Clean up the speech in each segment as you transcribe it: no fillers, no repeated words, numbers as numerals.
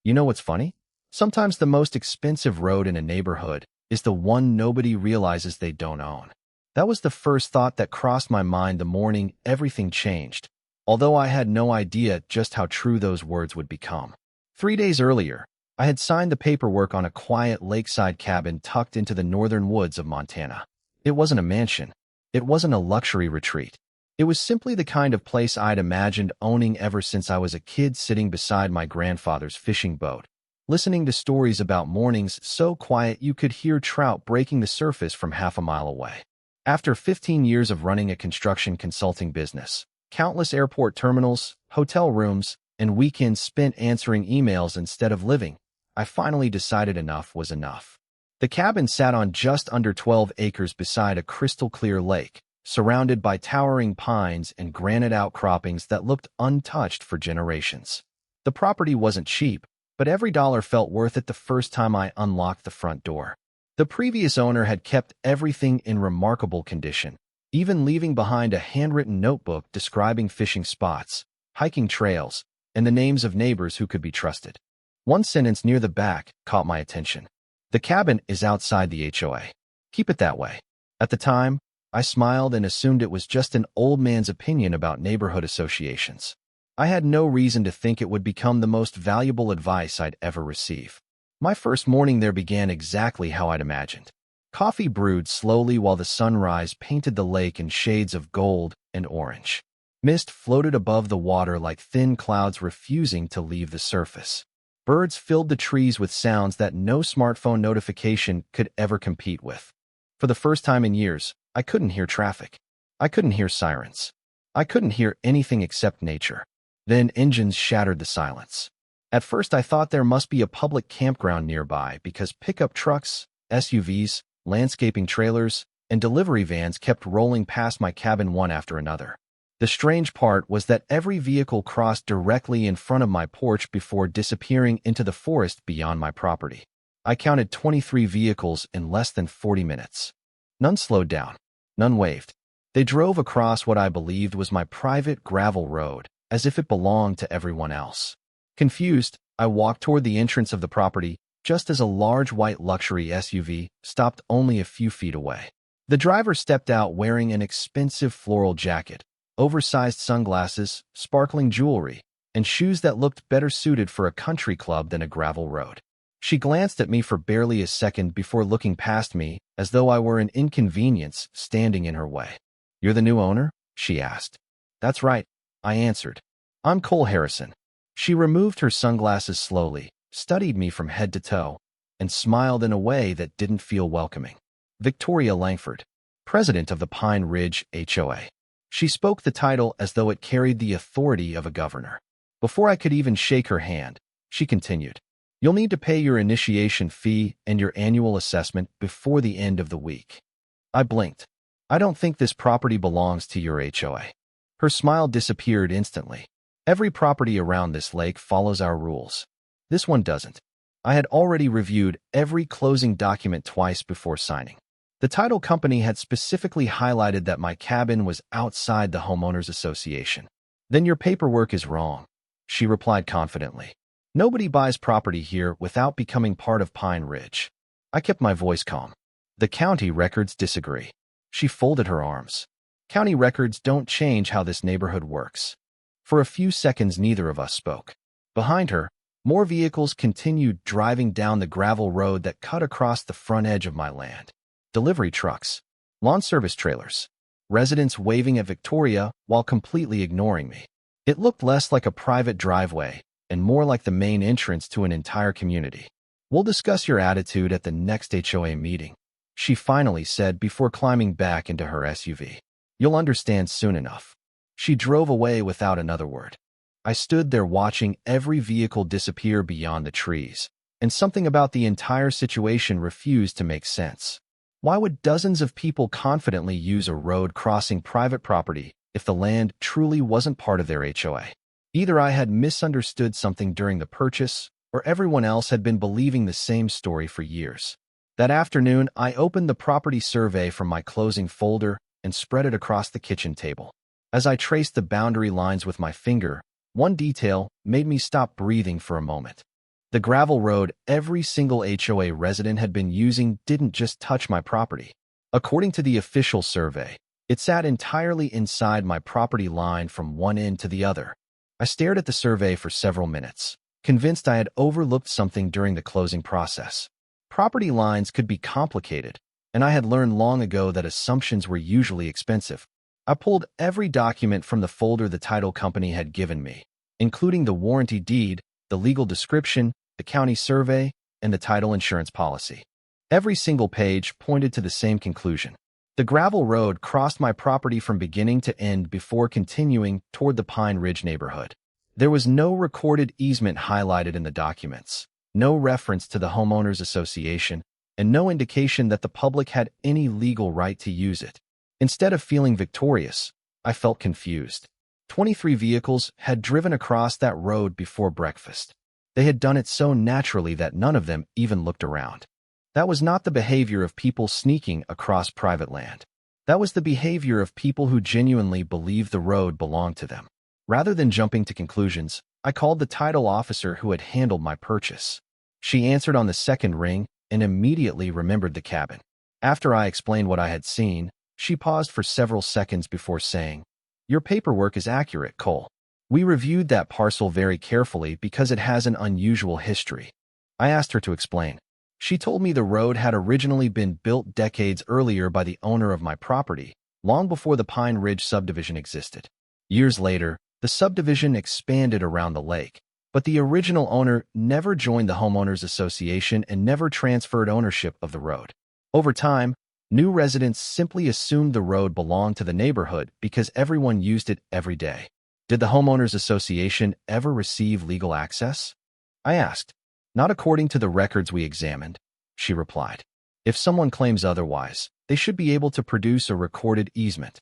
You know what's funny? Sometimes the most expensive road in a neighborhood is the one nobody realizes they don't own. That was the first thought that crossed my mind the morning everything changed, although I had no idea just how true those words would become. 3 days earlier, I had signed the paperwork on a quiet lakeside cabin tucked into the northern woods of Montana. It wasn't a mansion. It wasn't a luxury retreat. It was simply the kind of place I'd imagined owning ever since I was a kid, sitting beside my grandfather's fishing boat, listening to stories about mornings so quiet you could hear trout breaking the surface from half a mile away. After 15 years of running a construction consulting business, countless airport terminals, hotel rooms, and weekends spent answering emails instead of living, I finally decided enough was enough. The cabin sat on just under 12 acres beside a crystal-clear lake, surrounded by towering pines and granite outcroppings that looked untouched for generations. The property wasn't cheap, but every dollar felt worth it the first time I unlocked the front door. The previous owner had kept everything in remarkable condition, even leaving behind a handwritten notebook describing fishing spots, hiking trails, and the names of neighbors who could be trusted. One sentence near the back caught my attention. "The cabin is outside the HOA. Keep it that way." At the time, I smiled and assumed it was just an old man's opinion about neighborhood associations. I had no reason to think it would become the most valuable advice I'd ever receive. My first morning there began exactly how I'd imagined. Coffee brewed slowly while the sunrise painted the lake in shades of gold and orange. Mist floated above the water like thin clouds refusing to leave the surface. Birds filled the trees with sounds that no smartphone notification could ever compete with. For the first time in years, I couldn't hear traffic. I couldn't hear sirens. I couldn't hear anything except nature. Then engines shattered the silence. At first I thought there must be a public campground nearby because pickup trucks, SUVs, landscaping trailers, and delivery vans kept rolling past my cabin one after another. The strange part was that every vehicle crossed directly in front of my porch before disappearing into the forest beyond my property. I counted 23 vehicles in less than 40 minutes. None slowed down. None waved. They drove across what I believed was my private gravel road, as if it belonged to everyone else. Confused, I walked toward the entrance of the property, just as a large white luxury SUV stopped only a few feet away. The driver stepped out wearing an expensive floral jacket, oversized sunglasses, sparkling jewelry, and shoes that looked better suited for a country club than a gravel road. She glanced at me for barely a second before looking past me, as though I were an inconvenience standing in her way. "You're the new owner?" she asked. "That's right," I answered. "I'm Cole Harrison." She removed her sunglasses slowly, studied me from head to toe, and smiled in a way that didn't feel welcoming. "Victoria Langford, president of the Pine Ridge HOA." She spoke the title as though it carried the authority of a governor. Before I could even shake her hand, she continued, "You'll need to pay your initiation fee and your annual assessment before the end of the week." I blinked. "I don't think this property belongs to your HOA." Her smile disappeared instantly. "Every property around this lake follows our rules. This one doesn't." I had already reviewed every closing document twice before signing. The title company had specifically highlighted that my cabin was outside the homeowners association. "Then your paperwork is wrong," she replied confidently. "Nobody buys property here without becoming part of Pine Ridge." I kept my voice calm. "The county records disagree." She folded her arms. "County records don't change how this neighborhood works." For a few seconds, neither of us spoke. Behind her, more vehicles continued driving down the gravel road that cut across the front edge of my land. Delivery trucks, lawn service trailers, residents waving at Victoria while completely ignoring me. It looked less like a private driveway and more like the main entrance to an entire community. "We'll discuss your attitude at the next HOA meeting," she finally said before climbing back into her SUV. "You'll understand soon enough." She drove away without another word. I stood there watching every vehicle disappear beyond the trees, and something about the entire situation refused to make sense. Why would dozens of people confidently use a road crossing private property if the land truly wasn't part of their HOA? Either I had misunderstood something during the purchase, or everyone else had been believing the same story for years. That afternoon, I opened the property survey from my closing folder and spread it across the kitchen table. As I traced the boundary lines with my finger, one detail made me stop breathing for a moment. The gravel road every single HOA resident had been using didn't just touch my property. According to the official survey, it sat entirely inside my property line from one end to the other. I stared at the survey for several minutes, convinced I had overlooked something during the closing process. Property lines could be complicated, and I had learned long ago that assumptions were usually expensive. I pulled every document from the folder the title company had given me, including the warranty deed, the legal description, the county survey, and the title insurance policy. Every single page pointed to the same conclusion. The gravel road crossed my property from beginning to end before continuing toward the Pine Ridge neighborhood. There was no recorded easement highlighted in the documents, no reference to the homeowners association, and no indication that the public had any legal right to use it. Instead of feeling victorious, I felt confused. 23 vehicles had driven across that road before breakfast. They had done it so naturally that none of them even looked around. That was not the behavior of people sneaking across private land. That was the behavior of people who genuinely believed the road belonged to them. Rather than jumping to conclusions, I called the title officer who had handled my purchase. She answered on the second ring and immediately remembered the cabin. After I explained what I had seen, she paused for several seconds before saying, "Your paperwork is accurate, Cole. We reviewed that parcel very carefully because it has an unusual history." I asked her to explain. She told me the road had originally been built decades earlier by the owner of my property, long before the Pine Ridge subdivision existed. Years later, the subdivision expanded around the lake, but the original owner never joined the homeowners association and never transferred ownership of the road. Over time, new residents simply assumed the road belonged to the neighborhood because everyone used it every day. Did the homeowners association ever receive legal access? I asked. "Not according to the records we examined," she replied. "If someone claims otherwise, they should be able to produce a recorded easement."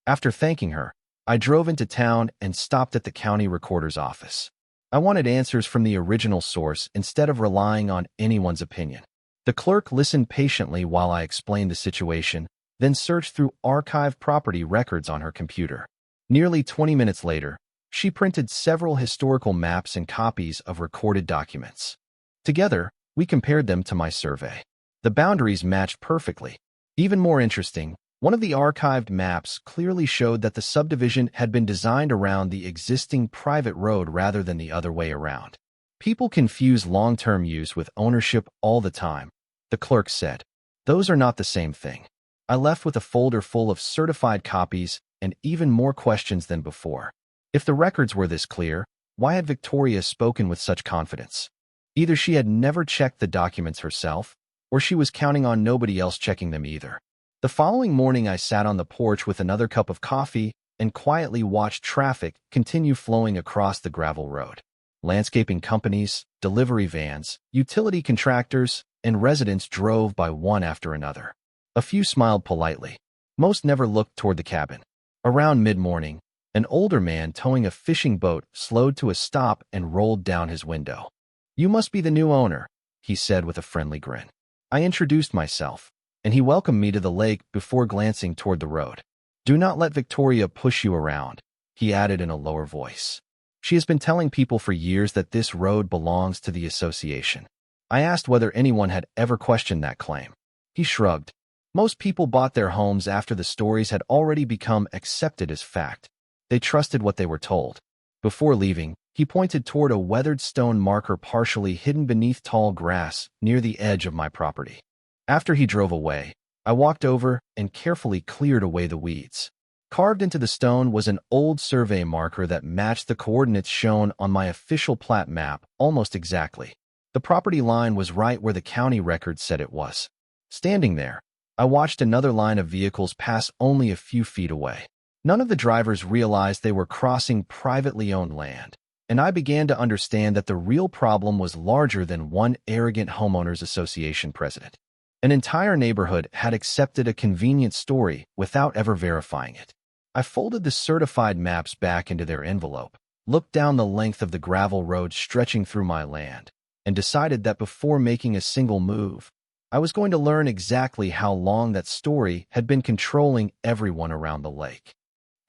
After thanking her, I drove into town and stopped at the county recorder's office. I wanted answers from the original source instead of relying on anyone's opinion. The clerk listened patiently while I explained the situation, then searched through archived property records on her computer. Nearly 20 minutes later, she printed several historical maps and copies of recorded documents. Together, we compared them to my survey. The boundaries matched perfectly. Even more interesting, one of the archived maps clearly showed that the subdivision had been designed around the existing private road rather than the other way around. People confuse long-term use with ownership all the time, the clerk said. Those are not the same thing. I left with a folder full of certified copies and even more questions than before. If the records were this clear, why had Victoria spoken with such confidence? Either she had never checked the documents herself, or she was counting on nobody else checking them either. The following morning, I sat on the porch with another cup of coffee and quietly watched traffic continue flowing across the gravel road. Landscaping companies, delivery vans, utility contractors, and residents drove by one after another. A few smiled politely. Most never looked toward the cabin. Around mid-morning, an older man towing a fishing boat slowed to a stop and rolled down his window. "You must be the new owner," he said with a friendly grin. I introduced myself, and he welcomed me to the lake before glancing toward the road. "Do not let Victoria push you around," he added in a lower voice. "She has been telling people for years that this road belongs to the association." I asked whether anyone had ever questioned that claim. He shrugged. Most people bought their homes after the stories had already become accepted as fact. They trusted what they were told. Before leaving, he pointed toward a weathered stone marker partially hidden beneath tall grass near the edge of my property. After he drove away, I walked over and carefully cleared away the weeds. Carved into the stone was an old survey marker that matched the coordinates shown on my official plat map almost exactly. The property line was right where the county record said it was. Standing there, I watched another line of vehicles pass only a few feet away. None of the drivers realized they were crossing privately owned land, and I began to understand that the real problem was larger than one arrogant homeowners association president. An entire neighborhood had accepted a convenient story without ever verifying it. I folded the certified maps back into their envelope, looked down the length of the gravel road stretching through my land, and decided that before making a single move, I was going to learn exactly how long that story had been controlling everyone around the lake.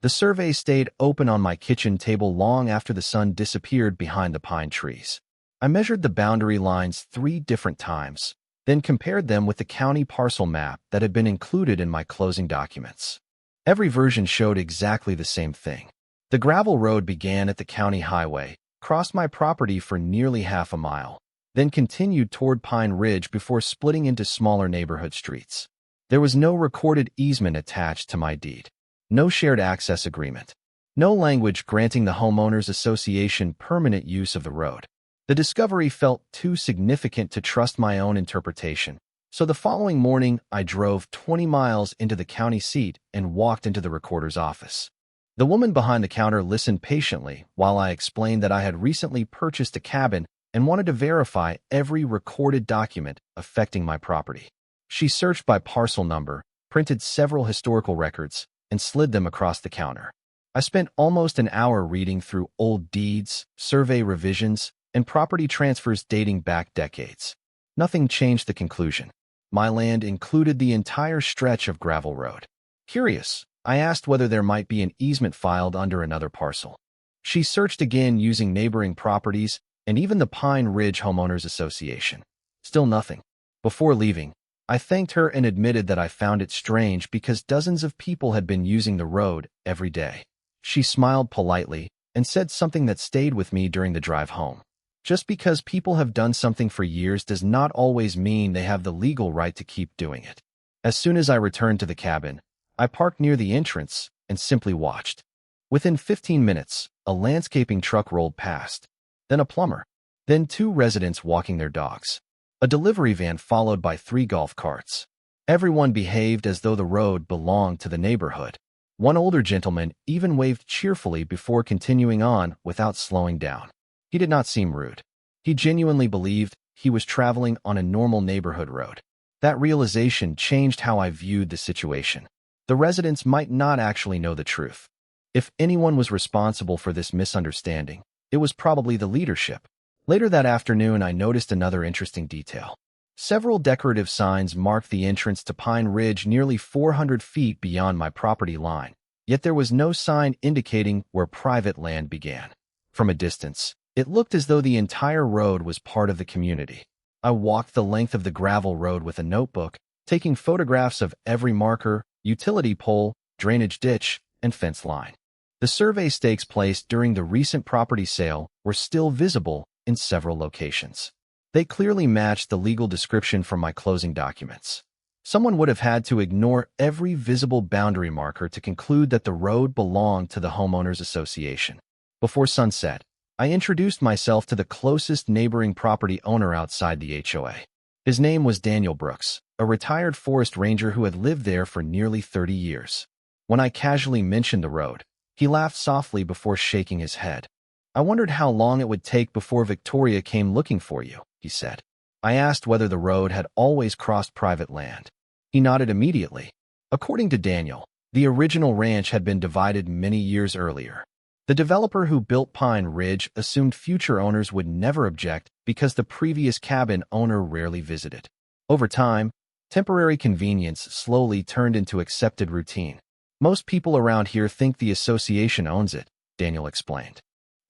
The survey stayed open on my kitchen table long after the sun disappeared behind the pine trees. I measured the boundary lines 3 different times, then compared them with the county parcel map that had been included in my closing documents. Every version showed exactly the same thing. The gravel road began at the county highway, crossed my property for nearly half a mile, then continued toward Pine Ridge before splitting into smaller neighborhood streets. There was no recorded easement attached to my deed, no shared access agreement, no language granting the homeowners association permanent use of the road. The discovery felt too significant to trust my own interpretation, so the following morning I drove 20 miles into the county seat and walked into the recorder's office. The woman behind the counter listened patiently while I explained that I had recently purchased a cabin and wanted to verify every recorded document affecting my property. She searched by parcel number, printed several historical records, and slid them across the counter. I spent almost an hour reading through old deeds, survey revisions, and property transfers dating back decades. Nothing changed the conclusion. My land included the entire stretch of gravel road. Curious, I asked whether there might be an easement filed under another parcel. She searched again using neighboring properties and even the Pine Ridge Homeowners Association. Still nothing. Before leaving, I thanked her and admitted that I found it strange because dozens of people had been using the road every day. She smiled politely and said something that stayed with me during the drive home. Just because people have done something for years does not always mean they have the legal right to keep doing it. As soon as I returned to the cabin, I parked near the entrance and simply watched. Within 15 minutes, a landscaping truck rolled past, then a plumber, then 2 residents walking their dogs. A delivery van followed by 3 golf carts. Everyone behaved as though the road belonged to the neighborhood. One older gentleman even waved cheerfully before continuing on without slowing down. He did not seem rude. He genuinely believed he was traveling on a normal neighborhood road. That realization changed how I viewed the situation. The residents might not actually know the truth. If anyone was responsible for this misunderstanding, it was probably the leadership. Later that afternoon, I noticed another interesting detail. Several decorative signs marked the entrance to Pine Ridge nearly 400 feet beyond my property line, yet there was no sign indicating where private land began. From a distance, it looked as though the entire road was part of the community. I walked the length of the gravel road with a notebook, taking photographs of every marker, utility pole, drainage ditch, and fence line. The survey stakes placed during the recent property sale were still visible in several locations. They clearly matched the legal description from my closing documents. Someone would have had to ignore every visible boundary marker to conclude that the road belonged to the homeowners association. Before sunset, I introduced myself to the closest neighboring property owner outside the HOA. His name was Daniel Brooks, a retired forest ranger who had lived there for nearly 30 years. When I casually mentioned the road, he laughed softly before shaking his head. "I wondered how long it would take before Victoria came looking for you," he said. I asked whether the road had always crossed private land. He nodded immediately. According to Daniel, the original ranch had been divided many years earlier. The developer who built Pine Ridge assumed future owners would never object because the previous cabin owner rarely visited. Over time, temporary convenience slowly turned into accepted routine. "Most people around here think the association owns it," Daniel explained.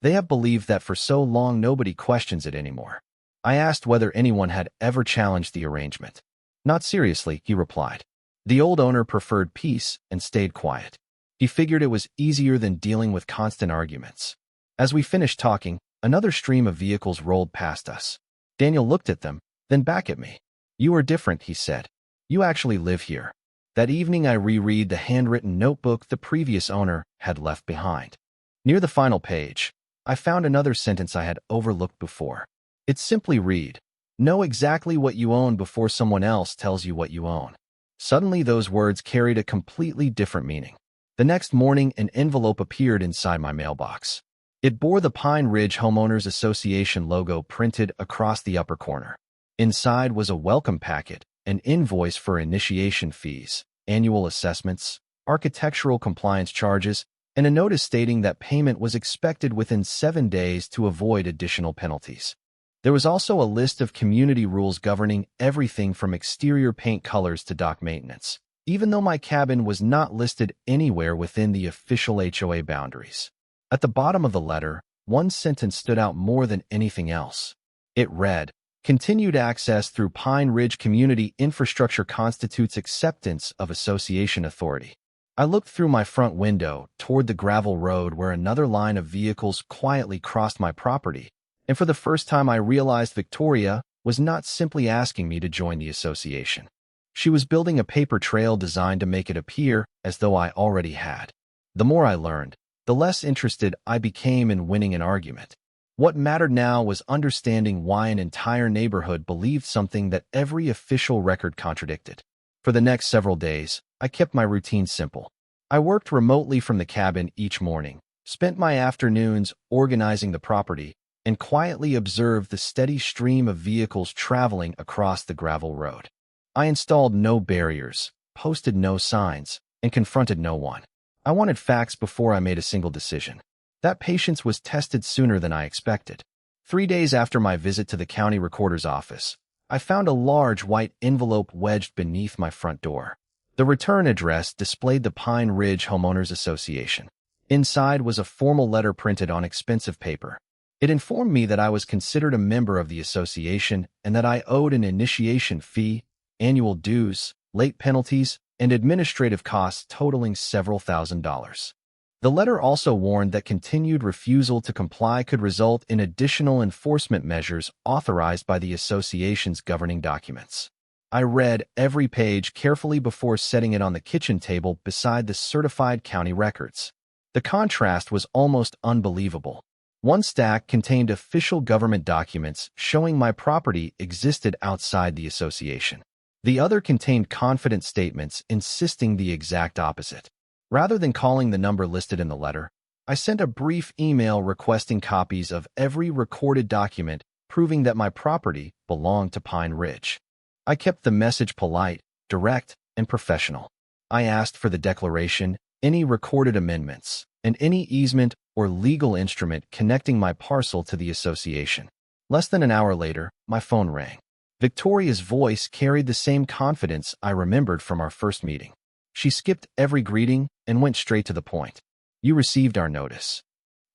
"They have believed that for so long nobody questions it anymore." I asked whether anyone had ever challenged the arrangement. "Not seriously," he replied. The old owner preferred peace and stayed quiet. He figured it was easier than dealing with constant arguments. As we finished talking, another stream of vehicles rolled past us. Daniel looked at them, then back at me. "You are different," he said. "You actually live here." That evening I reread the handwritten notebook the previous owner had left behind. Near the final page, I found another sentence I had overlooked before. It simply read, "Know exactly what you own before someone else tells you what you own." Suddenly those words carried a completely different meaning. The next morning, an envelope appeared inside my mailbox. It bore the Pine Ridge Homeowners Association logo printed across the upper corner. Inside was a welcome packet, an invoice for initiation fees, annual assessments, architectural compliance charges, and a notice stating that payment was expected within 7 days to avoid additional penalties. There was also a list of community rules governing everything from exterior paint colors to dock maintenance, even though my cabin was not listed anywhere within the official HOA boundaries. At the bottom of the letter, one sentence stood out more than anything else. It read, "Continued access through Pine Ridge Community Infrastructure constitutes acceptance of association authority." I looked through my front window toward the gravel road where another line of vehicles quietly crossed my property, and for the first time I realized Victoria was not simply asking me to join the association. She was building a paper trail designed to make it appear as though I already had. The more I learned, the less interested I became in winning an argument. What mattered now was understanding why an entire neighborhood believed something that every official record contradicted. For the next several days, I kept my routine simple. I worked remotely from the cabin each morning, spent my afternoons organizing the property, and quietly observed the steady stream of vehicles traveling across the gravel road. I installed no barriers, posted no signs, and confronted no one. I wanted facts before I made a single decision. That patience was tested sooner than I expected. 3 days after my visit to the county recorder's office, I found a large white envelope wedged beneath my front door. The return address displayed the Pine Ridge Homeowners Association. Inside was a formal letter printed on expensive paper. It informed me that I was considered a member of the association and that I owed an initiation fee, annual dues, late penalties, and administrative costs totaling several $1,000s. The letter also warned that continued refusal to comply could result in additional enforcement measures authorized by the association's governing documents. I read every page carefully before setting it on the kitchen table beside the certified county records. The contrast was almost unbelievable. One stack contained official government documents showing my property existed outside the association. The other contained confident statements insisting the exact opposite. Rather than calling the number listed in the letter, I sent a brief email requesting copies of every recorded document proving that my property belonged to Pine Ridge. I kept the message polite, direct, and professional. I asked for the declaration, any recorded amendments, and any easement or legal instrument connecting my parcel to the association. Less than an hour later, my phone rang. Victoria's voice carried the same confidence I remembered from our first meeting. She skipped every greeting and went straight to the point. "You received our notice."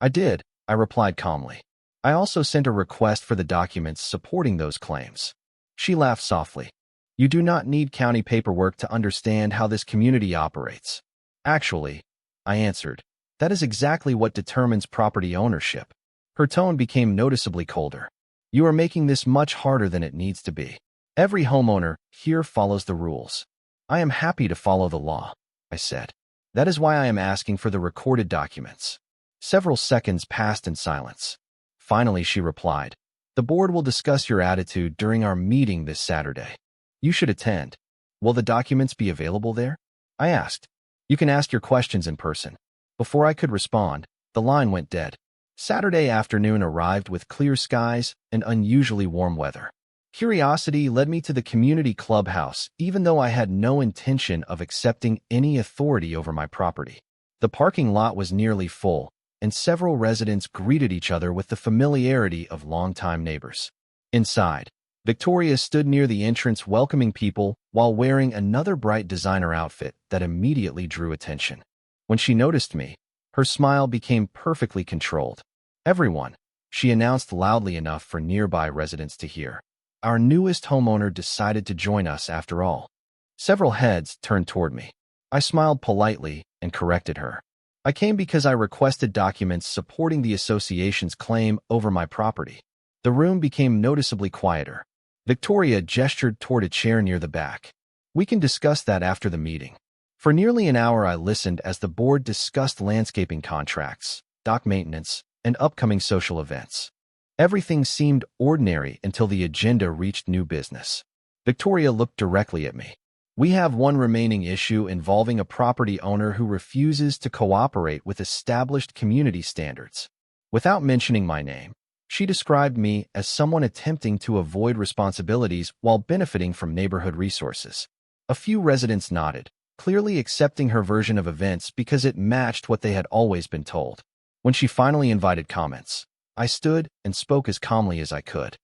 "I did," I replied calmly. "I also sent a request for the documents supporting those claims." She laughed softly. "You do not need county paperwork to understand how this community operates." "Actually," I answered, "that is exactly what determines property ownership." Her tone became noticeably colder. "You are making this much harder than it needs to be. Every homeowner here follows the rules." "I am happy to follow the law," I said. "That is why I am asking for the recorded documents." Several seconds passed in silence. Finally, she replied, "The board will discuss your attitude during our meeting this Saturday. You should attend." "Will the documents be available there?" I asked. "You can ask your questions in person." Before I could respond, the line went dead. Saturday afternoon arrived with clear skies and unusually warm weather. Curiosity led me to the community clubhouse, even though I had no intention of accepting any authority over my property. The parking lot was nearly full, and several residents greeted each other with the familiarity of longtime neighbors. Inside, Victoria stood near the entrance welcoming people while wearing another bright designer outfit that immediately drew attention. When she noticed me, her smile became perfectly controlled. "Everyone," she announced loudly enough for nearby residents to hear. "Our newest homeowner decided to join us after all." Several heads turned toward me. I smiled politely and corrected her. "I came because I requested documents supporting the association's claim over my property." The room became noticeably quieter. Victoria gestured toward a chair near the back. "We can discuss that after the meeting." For nearly an hour I listened as the board discussed landscaping contracts, dock maintenance, and upcoming social events. Everything seemed ordinary until the agenda reached new business. Victoria looked directly at me. "We have one remaining issue involving a property owner who refuses to cooperate with established community standards." Without mentioning my name, she described me as someone attempting to avoid responsibilities while benefiting from neighborhood resources. A few residents nodded, clearly accepting her version of events because it matched what they had always been told. When she finally invited comments, I stood and spoke as calmly as I could.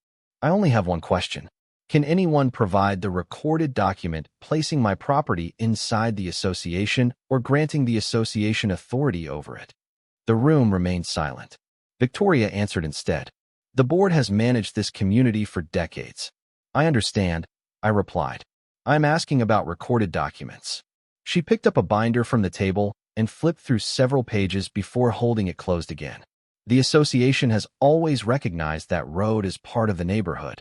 "I only have one question. Can anyone provide the recorded document placing my property inside the association or granting the association authority over it?" The room remained silent. Victoria answered instead. The board has managed this community for decades. I understand, I replied. I'm asking about recorded documents. She picked up a binder from the table and flipped through several pages before holding it closed again. The association has always recognized that road as part of the neighborhood.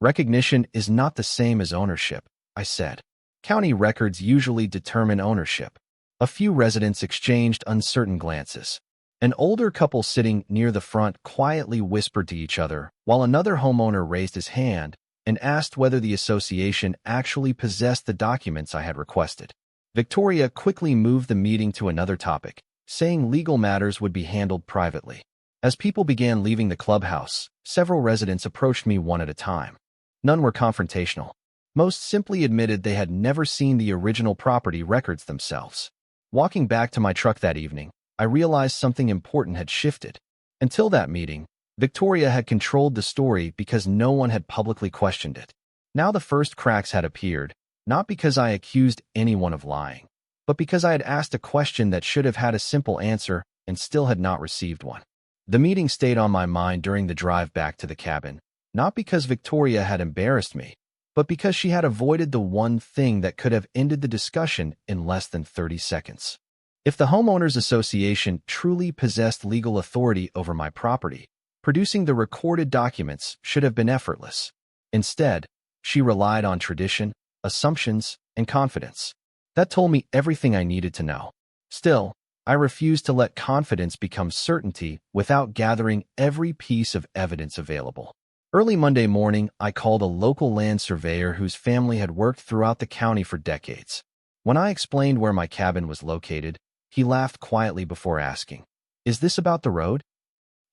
Recognition is not the same as ownership, I said. County records usually determine ownership. A few residents exchanged uncertain glances. An older couple sitting near the front quietly whispered to each other, while another homeowner raised his hand and asked whether the association actually possessed the documents I had requested. Victoria quickly moved the meeting to another topic, saying legal matters would be handled privately. As people began leaving the clubhouse, several residents approached me one at a time. None were confrontational. Most simply admitted they had never seen the original property records themselves. Walking back to my truck that evening, I realized something important had shifted. Until that meeting, Victoria had controlled the story because no one had publicly questioned it. Now the first cracks had appeared, not because I accused anyone of lying, but because I had asked a question that should have had a simple answer and still had not received one. The meeting stayed on my mind during the drive back to the cabin, not because Victoria had embarrassed me, but because she had avoided the one thing that could have ended the discussion in less than 30 seconds. If the homeowners association truly possessed legal authority over my property, producing the recorded documents should have been effortless. Instead, she relied on tradition, assumptions, and confidence. That told me everything I needed to know. Still, I refused to let confidence become certainty without gathering every piece of evidence available. Early Monday morning, I called a local land surveyor whose family had worked throughout the county for decades. When I explained where my cabin was located, he laughed quietly before asking, "Is this about the road?"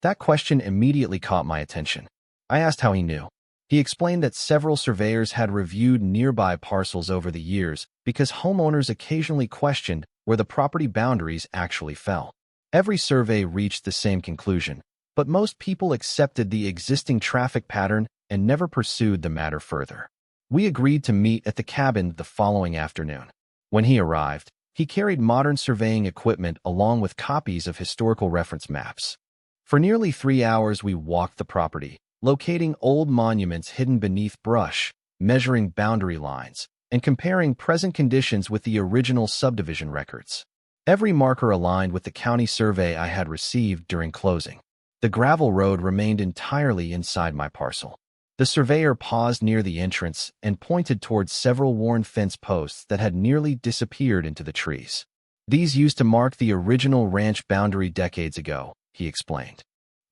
That question immediately caught my attention. I asked how he knew. He explained that several surveyors had reviewed nearby parcels over the years because homeowners occasionally questioned where the property boundaries actually fell. Every survey reached the same conclusion, but most people accepted the existing traffic pattern and never pursued the matter further. We agreed to meet at the cabin the following afternoon. When he arrived, he carried modern surveying equipment along with copies of historical reference maps. For nearly 3 hours we walked the property, locating old monuments hidden beneath brush, measuring boundary lines, and comparing present conditions with the original subdivision records. Every marker aligned with the county survey I had received during closing. The gravel road remained entirely inside my parcel. The surveyor paused near the entrance and pointed towards several worn fence posts that had nearly disappeared into the trees. These used to mark the original ranch boundary decades ago, he explained.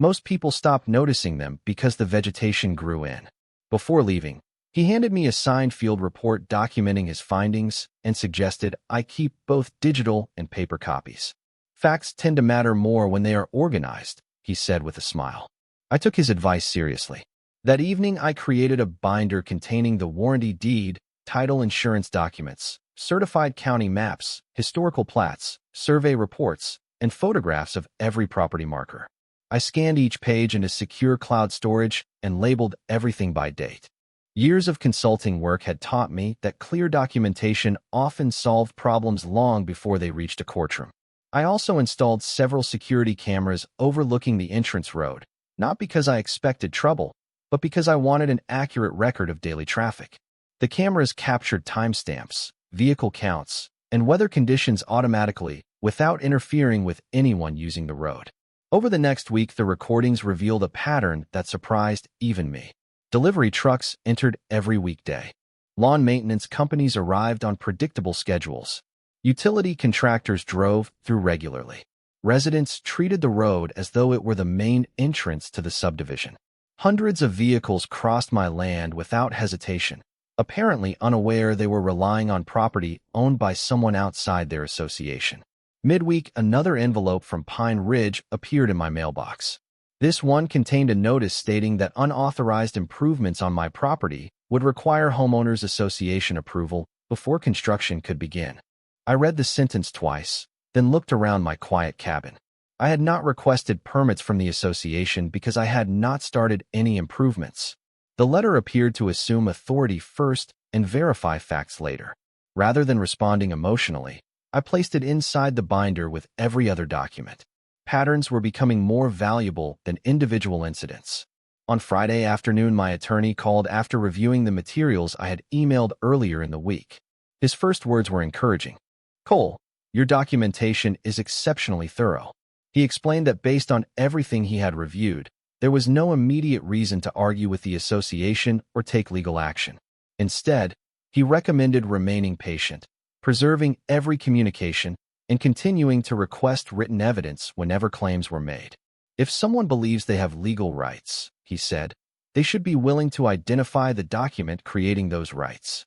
Most people stopped noticing them because the vegetation grew in. Before leaving, he handed me a signed field report documenting his findings and suggested I keep both digital and paper copies. Facts tend to matter more when they are organized, he said with a smile. I took his advice seriously. That evening, I created a binder containing the warranty deed, title insurance documents, certified county maps, historical plats, survey reports, and photographs of every property marker. I scanned each page into secure cloud storage and labeled everything by date. Years of consulting work had taught me that clear documentation often solved problems long before they reached a courtroom. I also installed several security cameras overlooking the entrance road, not because I expected trouble, but because I wanted an accurate record of daily traffic. The cameras captured timestamps, vehicle counts, and weather conditions automatically without interfering with anyone using the road. Over the next week, the recordings revealed a pattern that surprised even me. Delivery trucks entered every weekday. Lawn maintenance companies arrived on predictable schedules. Utility contractors drove through regularly. Residents treated the road as though it were the main entrance to the subdivision. Hundreds of vehicles crossed my land without hesitation, apparently unaware they were relying on property owned by someone outside their association. Midweek, another envelope from Pine Ridge appeared in my mailbox. This one contained a notice stating that unauthorized improvements on my property would require homeowners association approval before construction could begin. I read the sentence twice, then looked around my quiet cabin. I had not requested permits from the association because I had not started any improvements. The letter appeared to assume authority first and verify facts later. Rather than responding emotionally, I placed it inside the binder with every other document. Patterns were becoming more valuable than individual incidents. On Friday afternoon, my attorney called after reviewing the materials I had emailed earlier in the week. His first words were encouraging. "Cole, your documentation is exceptionally thorough." He explained that based on everything he had reviewed, there was no immediate reason to argue with the association or take legal action. Instead, he recommended remaining patient, preserving every communication, and continuing to request written evidence whenever claims were made. If someone believes they have legal rights, he said, they should be willing to identify the document creating those rights.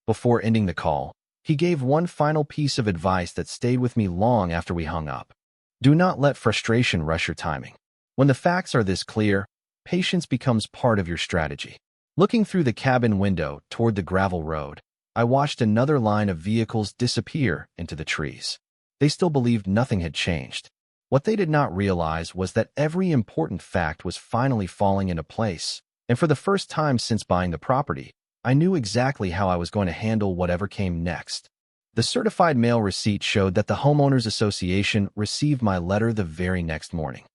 Before ending the call, he gave one final piece of advice that stayed with me long after we hung up. Do not let frustration rush your timing. When the facts are this clear, patience becomes part of your strategy. Looking through the cabin window toward the gravel road, I watched another line of vehicles disappear into the trees. They still believed nothing had changed. What they did not realize was that every important fact was finally falling into place, and for the first time since buying the property, I knew exactly how I was going to handle whatever came next. The certified mail receipt showed that the Homeowners Association received my letter the very next morning.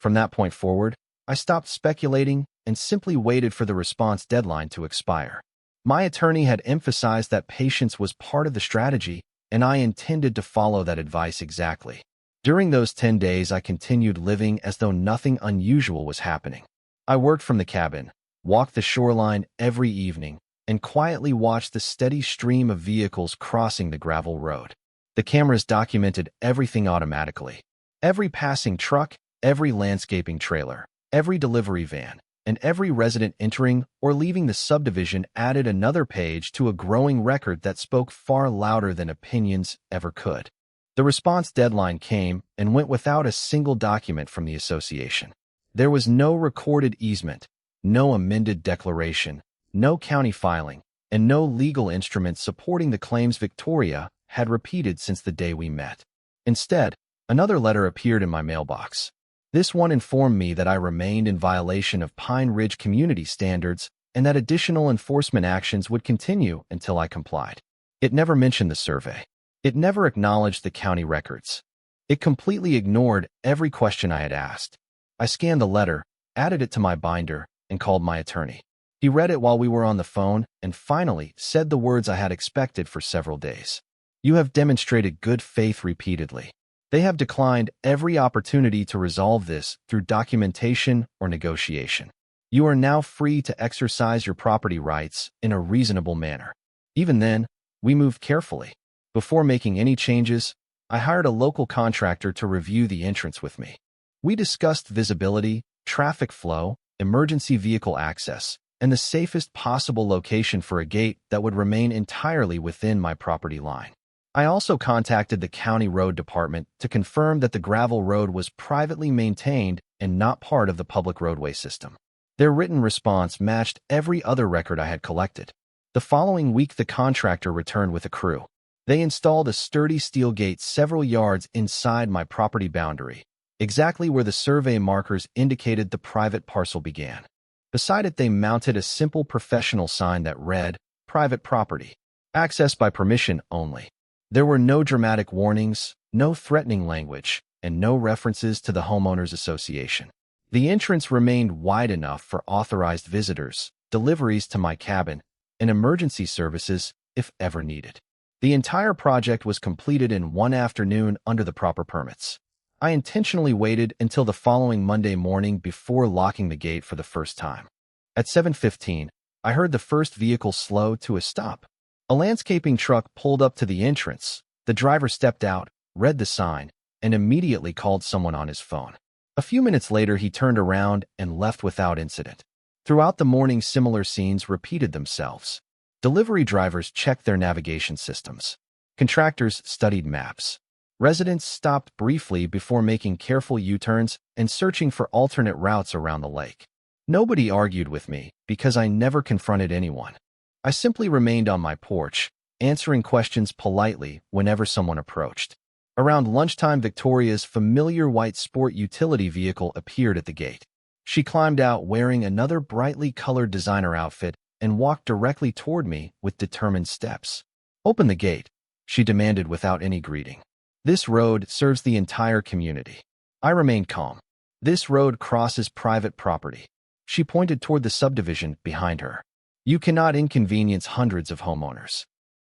From that point forward, I stopped speculating and simply waited for the response deadline to expire. My attorney had emphasized that patience was part of the strategy, and I intended to follow that advice exactly. During those 10 days, I continued living as though nothing unusual was happening. I worked from the cabin, walked the shoreline every evening, and quietly watched the steady stream of vehicles crossing the gravel road. The cameras documented everything automatically. Every passing truck, every landscaping trailer, every delivery van, and every resident entering or leaving the subdivision added another page to a growing record that spoke far louder than opinions ever could. The response deadline came and went without a single document from the association. There was no recorded easement, no amended declaration, no county filing, and no legal instrument supporting the claims Victoria had repeated since the day we met. Instead, another letter appeared in my mailbox. This one informed me that I remained in violation of Pine Ridge community standards and that additional enforcement actions would continue until I complied. It never mentioned the survey. It never acknowledged the county records. It completely ignored every question I had asked. I scanned the letter, added it to my binder, and called my attorney. He read it while we were on the phone and finally said the words I had expected for several days. "You have demonstrated good faith repeatedly. They have declined every opportunity to resolve this through documentation or negotiation. You are now free to exercise your property rights in a reasonable manner." Even then, we moved carefully. Before making any changes, I hired a local contractor to review the entrance with me. We discussed visibility, traffic flow, emergency vehicle access, and the safest possible location for a gate that would remain entirely within my property line. I also contacted the county road department to confirm that the gravel road was privately maintained and not part of the public roadway system. Their written response matched every other record I had collected. The following week, the contractor returned with a crew. They installed a sturdy steel gate several yards inside my property boundary, exactly where the survey markers indicated the private parcel began. Beside it, they mounted a simple professional sign that read, "Private property. Access by permission only." There were no dramatic warnings, no threatening language, and no references to the Homeowners Association. The entrance remained wide enough for authorized visitors, deliveries to my cabin, and emergency services if ever needed. The entire project was completed in one afternoon under the proper permits. I intentionally waited until the following Monday morning before locking the gate for the first time. At 7:15, I heard the first vehicle slow to a stop. A landscaping truck pulled up to the entrance. The driver stepped out, read the sign, and immediately called someone on his phone. A few minutes later, he turned around and left without incident. Throughout the morning, similar scenes repeated themselves. Delivery drivers checked their navigation systems. Contractors studied maps. Residents stopped briefly before making careful U-turns and searching for alternate routes around the lake. Nobody argued with me because I never confronted anyone. I simply remained on my porch, answering questions politely whenever someone approached. Around lunchtime, Victoria's familiar white sport utility vehicle appeared at the gate. She climbed out wearing another brightly colored designer outfit and walked directly toward me with determined steps. "Open the gate," she demanded without any greeting. "This road serves the entire community." I remained calm. "This road crosses private property." She pointed toward the subdivision behind her. You cannot inconvenience hundreds of homeowners.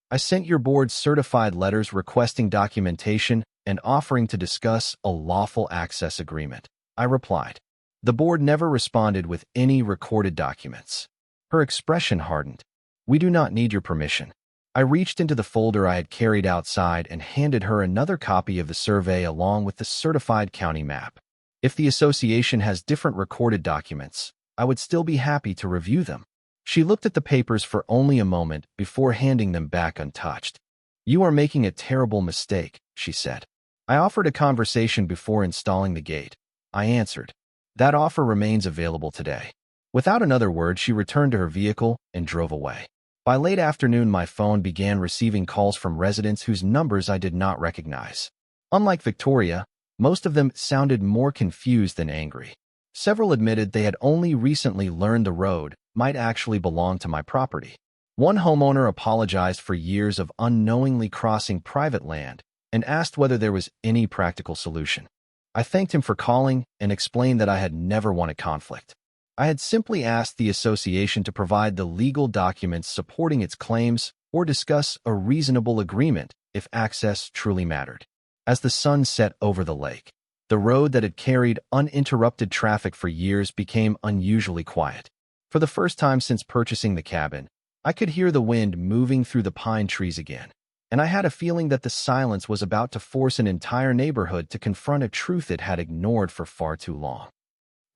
I sent your board certified letters requesting documentation and offering to discuss a lawful access agreement. I replied. The board never responded with any recorded documents. Her expression hardened. We do not need your permission. I reached into the folder I had carried outside and handed her another copy of the survey along with the certified county map. If the association has different recorded documents, I would still be happy to review them. She looked at the papers for only a moment before handing them back untouched. You are making a terrible mistake, she said. I offered a conversation before installing the gate. I answered. That offer remains available today. Without another word, she returned to her vehicle and drove away. By late afternoon, my phone began receiving calls from residents whose numbers I did not recognize. Unlike Victoria, most of them sounded more confused than angry. Several admitted they had only recently learned the road might actually belong to my property. One homeowner apologized for years of unknowingly crossing private land and asked whether there was any practical solution. I thanked him for calling and explained that I had never wanted conflict. I had simply asked the association to provide the legal documents supporting its claims or discuss a reasonable agreement if access truly mattered. As the sun set over the lake, the road that had carried uninterrupted traffic for years became unusually quiet. For the first time since purchasing the cabin, I could hear the wind moving through the pine trees again, and I had a feeling that the silence was about to force an entire neighborhood to confront a truth it had ignored for far too long.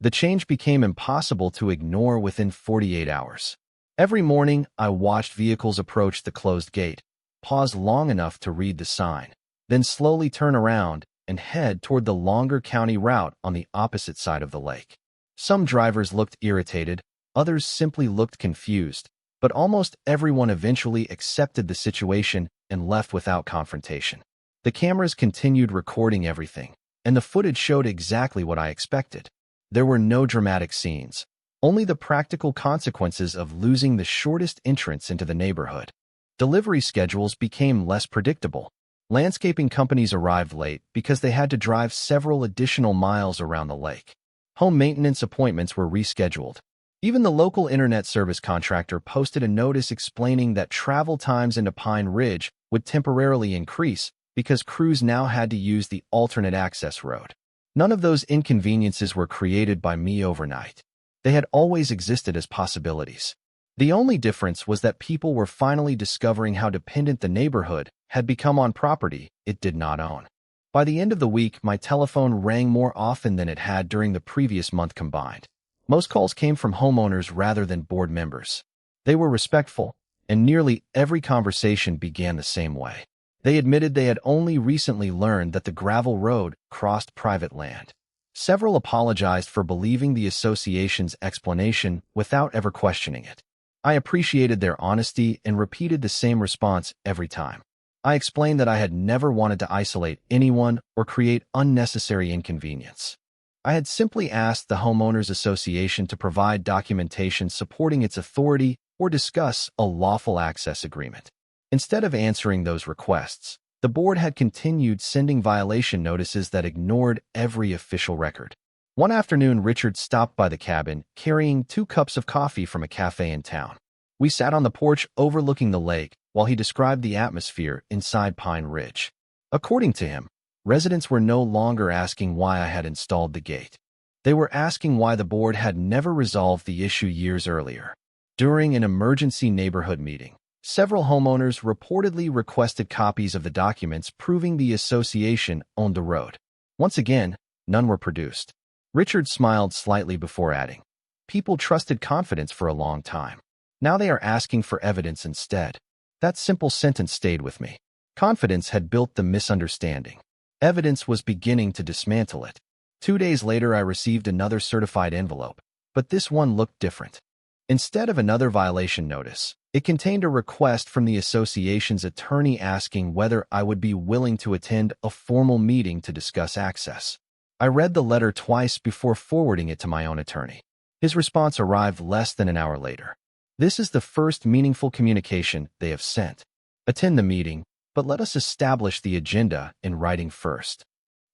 The change became impossible to ignore within 48 hours. Every morning, I watched vehicles approach the closed gate, pause long enough to read the sign, then slowly turn around and head toward the longer county route on the opposite side of the lake. Some drivers looked irritated, others simply looked confused, but almost everyone eventually accepted the situation and left without confrontation. The cameras continued recording everything, and the footage showed exactly what I expected. There were no dramatic scenes, only the practical consequences of losing the shortest entrance into the neighborhood. Delivery schedules became less predictable. Landscaping companies arrived late because they had to drive several additional miles around the lake. Home maintenance appointments were rescheduled. Even the local internet service contractor posted a notice explaining that travel times into Pine Ridge would temporarily increase because crews now had to use the alternate access road. None of those inconveniences were created by me overnight. They had always existed as possibilities. The only difference was that people were finally discovering how dependent the neighborhood had become on property it did not own. By the end of the week, my telephone rang more often than it had during the previous month combined. Most calls came from homeowners rather than board members. They were respectful, and nearly every conversation began the same way. They admitted they had only recently learned that the gravel road crossed private land. Several apologized for believing the association's explanation without ever questioning it. I appreciated their honesty and repeated the same response every time. I explained that I had never wanted to isolate anyone or create unnecessary inconvenience. I had simply asked the Homeowners Association to provide documentation supporting its authority or discuss a lawful access agreement. Instead of answering those requests, the board had continued sending violation notices that ignored every official record. One afternoon, Richard stopped by the cabin carrying 2 cups of coffee from a cafe in town. We sat on the porch overlooking the lake while he described the atmosphere inside Pine Ridge. According to him, residents were no longer asking why I had installed the gate. They were asking why the board had never resolved the issue years earlier. During an emergency neighborhood meeting, several homeowners reportedly requested copies of the documents proving the association owned the road. Once again, none were produced. Richard smiled slightly before adding, "People trusted confidence for a long time. Now they are asking for evidence instead." That simple sentence stayed with me. Confidence had built the misunderstanding. Evidence was beginning to dismantle it. 2 days later, I received another certified envelope, but this one looked different. Instead of another violation notice, it contained a request from the association's attorney asking whether I would be willing to attend a formal meeting to discuss access. I read the letter twice before forwarding it to my own attorney. His response arrived less than an hour later. "This is the first meaningful communication they have sent. Attend the meeting, but let us establish the agenda in writing first."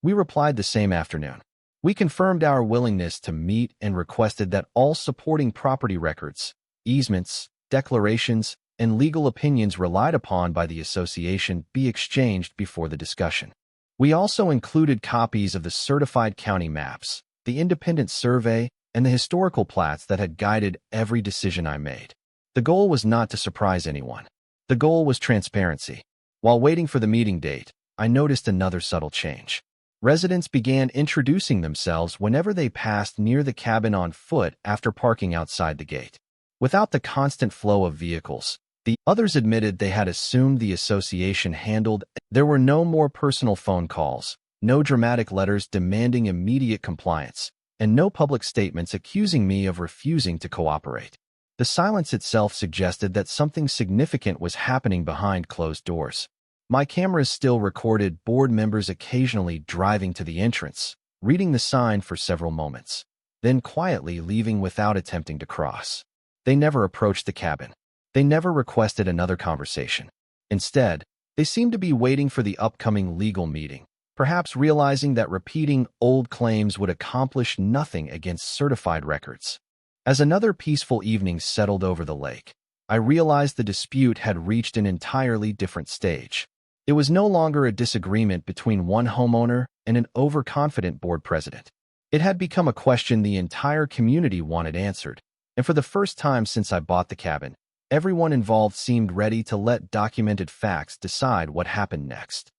We replied the same afternoon. We confirmed our willingness to meet and requested that all supporting property records, easements, declarations, and legal opinions relied upon by the association be exchanged before the discussion. We also included copies of the certified county maps, the independent survey, and the historical plats that had guided every decision I made. The goal was not to surprise anyone. The goal was transparency. While waiting for the meeting date, I noticed another subtle change. Residents began introducing themselves whenever they passed near the cabin on foot after parking outside the gate. Without the constant flow of vehicles, the others admitted they had assumed the association handled. There were no more personal phone calls, no dramatic letters demanding immediate compliance, and no public statements accusing me of refusing to cooperate. The silence itself suggested that something significant was happening behind closed doors. My cameras still recorded board members occasionally driving to the entrance, reading the sign for several moments, then quietly leaving without attempting to cross. They never approached the cabin. They never requested another conversation. Instead, they seemed to be waiting for the upcoming legal meeting, perhaps realizing that repeating old claims would accomplish nothing against certified records. As another peaceful evening settled over the lake, I realized the dispute had reached an entirely different stage. It was no longer a disagreement between one homeowner and an overconfident board president. It had become a question the entire community wanted answered, and for the first time since I bought the cabin, everyone involved seemed ready to let documented facts decide what happened next.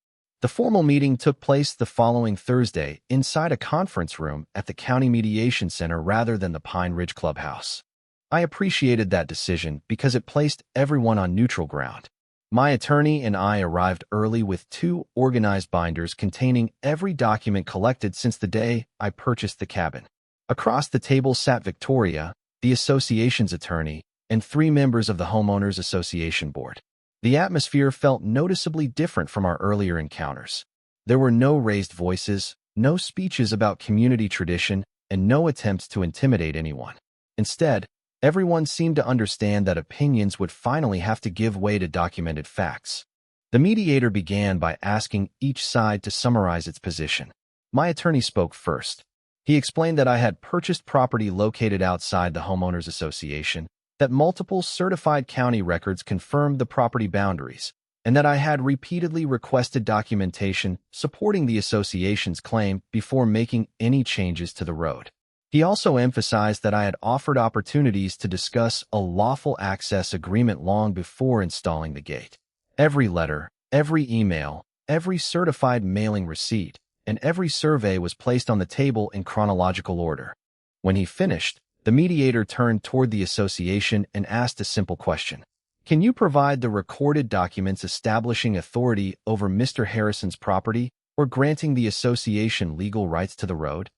The formal meeting took place the following Thursday inside a conference room at the County Mediation Center rather than the Pine Ridge Clubhouse. I appreciated that decision because it placed everyone on neutral ground. My attorney and I arrived early with 2 organized binders containing every document collected since the day I purchased the cabin. Across the table sat Victoria, the association's attorney, and 3 members of the Homeowners Association board. The atmosphere felt noticeably different from our earlier encounters. There were no raised voices, no speeches about community tradition, and no attempts to intimidate anyone. Instead, everyone seemed to understand that opinions would finally have to give way to documented facts. The mediator began by asking each side to summarize its position. My attorney spoke first. He explained that I had purchased property located outside the Homeowners Association, that multiple certified county records confirmed the property boundaries, and that I had repeatedly requested documentation supporting the association's claim before making any changes to the road. He also emphasized that I had offered opportunities to discuss a lawful access agreement long before installing the gate. Every letter, every email, every certified mailing receipt, and every survey was placed on the table in chronological order. When he finished, the mediator turned toward the association and asked a simple question. Can you provide the recorded documents establishing authority over Mr. Harrison's property or granting the association legal rights to the road?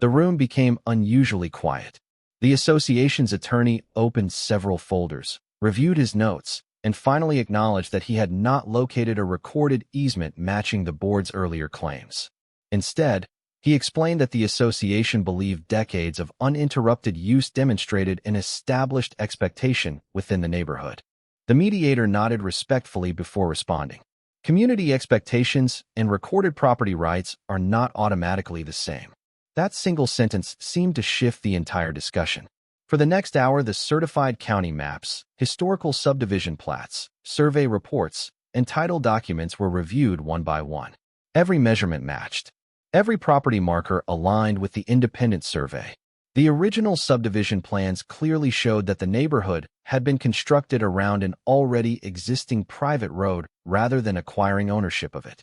The room became unusually quiet. The association's attorney opened several folders, reviewed his notes, and finally acknowledged that he had not located a recorded easement matching the board's earlier claims. Instead, he explained that the association believed decades of uninterrupted use demonstrated an established expectation within the neighborhood. The mediator nodded respectfully before responding. Community expectations and recorded property rights are not automatically the same. That single sentence seemed to shift the entire discussion. For the next hour, the certified county maps, historical subdivision plats, survey reports, and title documents were reviewed one by one. Every measurement matched. Every property marker aligned with the independent survey. The original subdivision plans clearly showed that the neighborhood had been constructed around an already existing private road rather than acquiring ownership of it.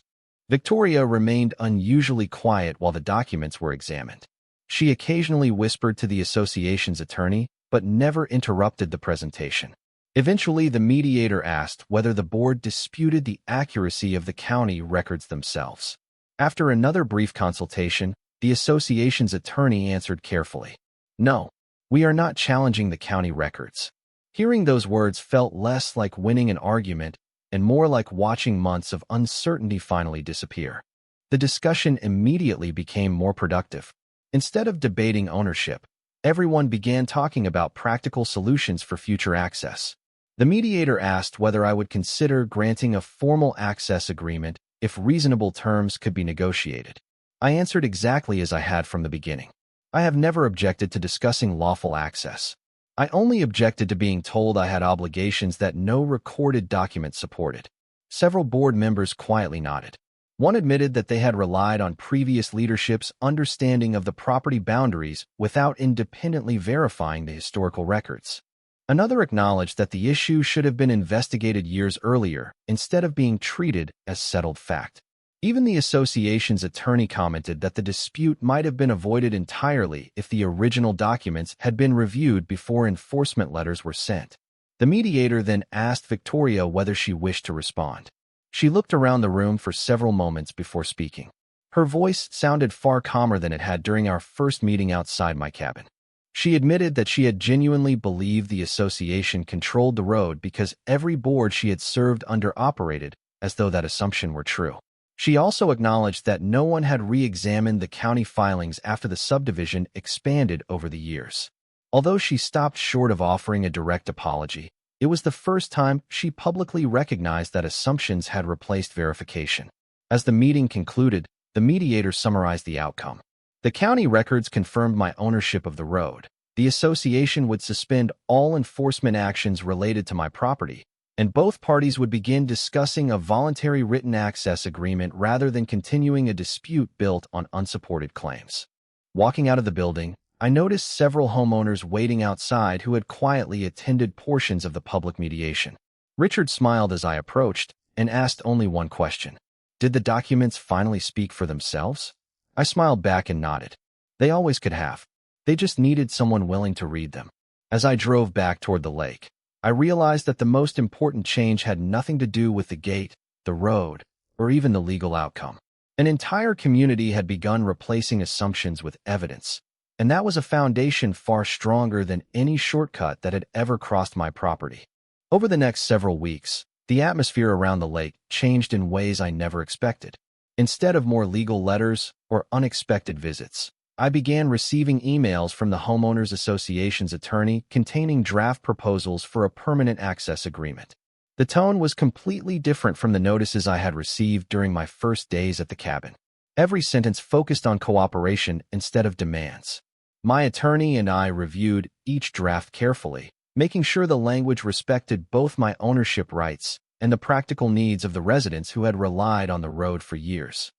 Victoria remained unusually quiet while the documents were examined. She occasionally whispered to the association's attorney, but never interrupted the presentation. Eventually, the mediator asked whether the board disputed the accuracy of the county records themselves. After another brief consultation, the association's attorney answered carefully. No, we are not challenging the county records. Hearing those words felt less like winning an argument and more like watching months of uncertainty finally disappear. The discussion immediately became more productive. Instead of debating ownership, everyone began talking about practical solutions for future access. The mediator asked whether I would consider granting a formal access agreement if reasonable terms could be negotiated. I answered exactly as I had from the beginning. I have never objected to discussing lawful access. I only objected to being told I had obligations that no recorded document supported. Several board members quietly nodded. One admitted that they had relied on previous leadership's understanding of the property boundaries without independently verifying the historical records. Another acknowledged that the issue should have been investigated years earlier instead of being treated as settled fact. Even the association's attorney commented that the dispute might have been avoided entirely if the original documents had been reviewed before enforcement letters were sent. The mediator then asked Victoria whether she wished to respond. She looked around the room for several moments before speaking. Her voice sounded far calmer than it had during our first meeting outside my cabin. She admitted that she had genuinely believed the association controlled the road because every board she had served under operated as though that assumption were true. She also acknowledged that no one had re-examined the county filings after the subdivision expanded over the years. Although she stopped short of offering a direct apology, it was the first time she publicly recognized that assumptions had replaced verification. As the meeting concluded, the mediator summarized the outcome. The county records confirmed my ownership of the road. The association would suspend all enforcement actions related to my property, and both parties would begin discussing a voluntary written access agreement rather than continuing a dispute built on unsupported claims. Walking out of the building, I noticed several homeowners waiting outside who had quietly attended portions of the public mediation. Richard smiled as I approached and asked only one question. Did the documents finally speak for themselves? I smiled back and nodded. They always could have. They just needed someone willing to read them. As I drove back toward the lake, I realized that the most important change had nothing to do with the gate, the road, or even the legal outcome. An entire community had begun replacing assumptions with evidence, and that was a foundation far stronger than any shortcut that had ever crossed my property. Over the next several weeks, the atmosphere around the lake changed in ways I never expected. Instead of more legal letters or unexpected visits, I began receiving emails from the Homeowners Association's attorney containing draft proposals for a permanent access agreement. The tone was completely different from the notices I had received during my first days at the cabin. Every sentence focused on cooperation instead of demands. My attorney and I reviewed each draft carefully, making sure the language respected both my ownership rights and the practical needs of the residents who had relied on the road for years.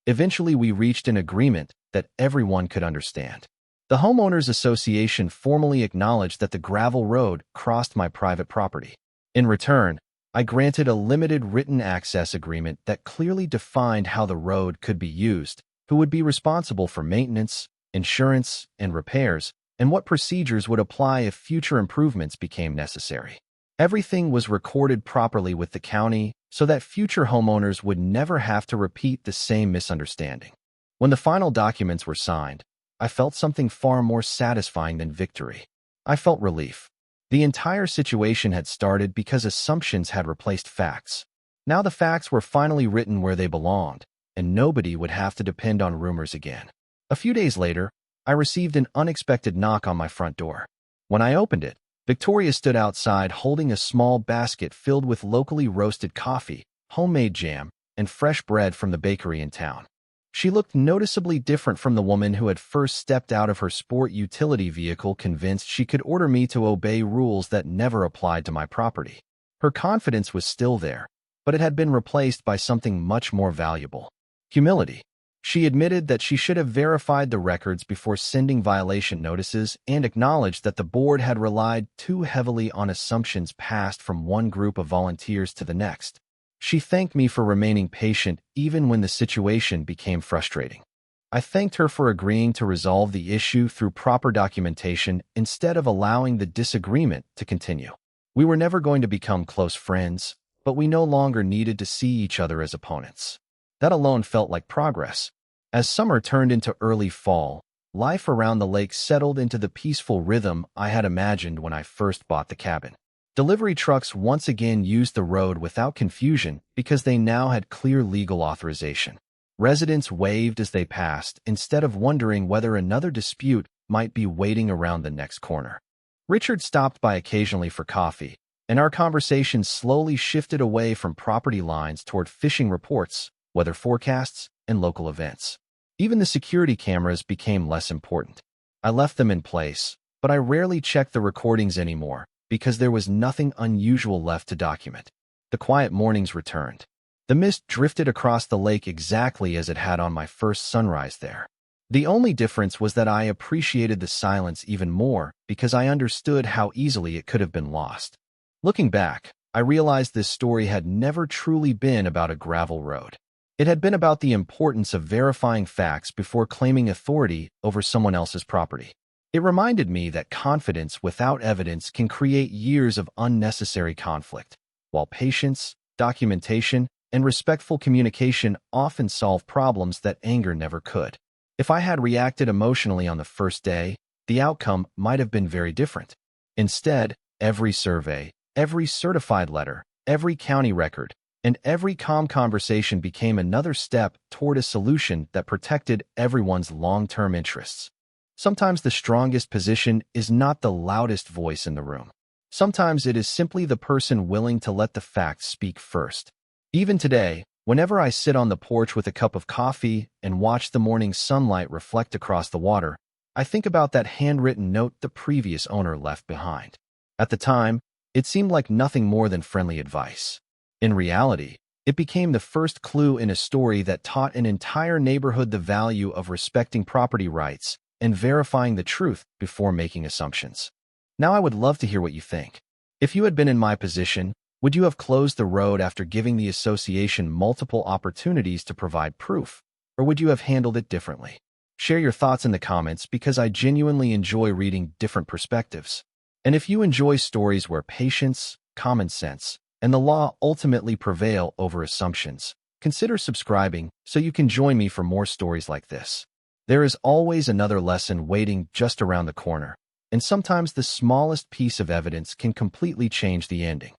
Eventually, we reached an agreement that everyone could understand. The Homeowners Association formally acknowledged that the gravel road crossed my private property. In return, I granted a limited written access agreement that clearly defined how the road could be used, who would be responsible for maintenance, insurance, and repairs, and what procedures would apply if future improvements became necessary. Everything was recorded properly with the county so that future homeowners would never have to repeat the same misunderstanding. When the final documents were signed, I felt something far more satisfying than victory. I felt relief. The entire situation had started because assumptions had replaced facts. Now the facts were finally written where they belonged, and nobody would have to depend on rumors again. A few days later, I received an unexpected knock on my front door. When I opened it, Victoria stood outside holding a small basket filled with locally roasted coffee, homemade jam, and fresh bread from the bakery in town. She looked noticeably different from the woman who had first stepped out of her sport utility vehicle convinced she could order me to obey rules that never applied to my property. Her confidence was still there, but it had been replaced by something much more valuable: humility. She admitted that she should have verified the records before sending violation notices and acknowledged that the board had relied too heavily on assumptions passed from one group of volunteers to the next. She thanked me for remaining patient even when the situation became frustrating. I thanked her for agreeing to resolve the issue through proper documentation instead of allowing the disagreement to continue. We were never going to become close friends, but we no longer needed to see each other as opponents. That alone felt like progress. As summer turned into early fall, life around the lake settled into the peaceful rhythm I had imagined when I first bought the cabin. Delivery trucks once again used the road without confusion because they now had clear legal authorization. Residents waved as they passed instead of wondering whether another dispute might be waiting around the next corner. Richard stopped by occasionally for coffee, and our conversation slowly shifted away from property lines toward fishing reports, weather forecasts, and local events. Even the security cameras became less important. I left them in place, but I rarely checked the recordings anymore because there was nothing unusual left to document. The quiet mornings returned. The mist drifted across the lake exactly as it had on my first sunrise there. The only difference was that I appreciated the silence even more because I understood how easily it could have been lost. Looking back, I realized this story had never truly been about a gravel road. It had been about the importance of verifying facts before claiming authority over someone else's property. It reminded me that confidence without evidence can create years of unnecessary conflict, while patience, documentation, and respectful communication often solve problems that anger never could. If I had reacted emotionally on the first day, the outcome might have been very different. Instead, every survey, every certified letter, every county record, and every calm conversation became another step toward a solution that protected everyone's long-term interests. Sometimes the strongest position is not the loudest voice in the room. Sometimes it is simply the person willing to let the facts speak first. Even today, whenever I sit on the porch with a cup of coffee and watch the morning sunlight reflect across the water, I think about that handwritten note the previous owner left behind. At the time, it seemed like nothing more than friendly advice. In reality, it became the first clue in a story that taught an entire neighborhood the value of respecting property rights and verifying the truth before making assumptions. Now I would love to hear what you think. If you had been in my position, would you have closed the road after giving the association multiple opportunities to provide proof, or would you have handled it differently? Share your thoughts in the comments because I genuinely enjoy reading different perspectives. And if you enjoy stories where patience, common sense, and the law ultimately prevail over assumptions, consider subscribing so you can join me for more stories like this. There is always another lesson waiting just around the corner, and sometimes the smallest piece of evidence can completely change the ending.